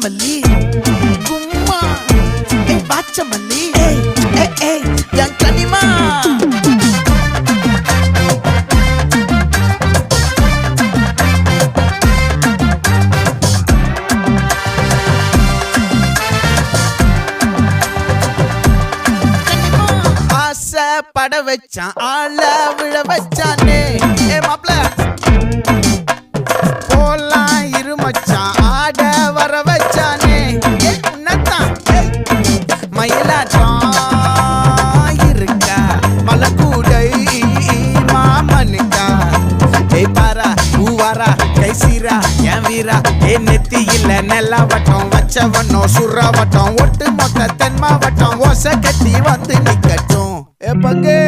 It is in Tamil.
வாச்சமல்லி கும்மா வாச்சமல்லி என் கனிமா பட வச்சான் ஆள விழ வச்சானே மாப்ள போலாம் இருமச்சான் ஆட வர வச்சானே உன்னத்தான் மயிலாட்டம் இருக்கா மலக்கூடை மாமனுக்கா பாரா பூவாரா கைசீரா என் வீரா நெத்தி இல்ல நெல்லா வட்டம் வச்சவனோ சுறா வட்டம் ஒட்டு மொத்த தென் மாவட்டம் ஓசை கட்டி வந்து நிக்கட்டும் பங்கே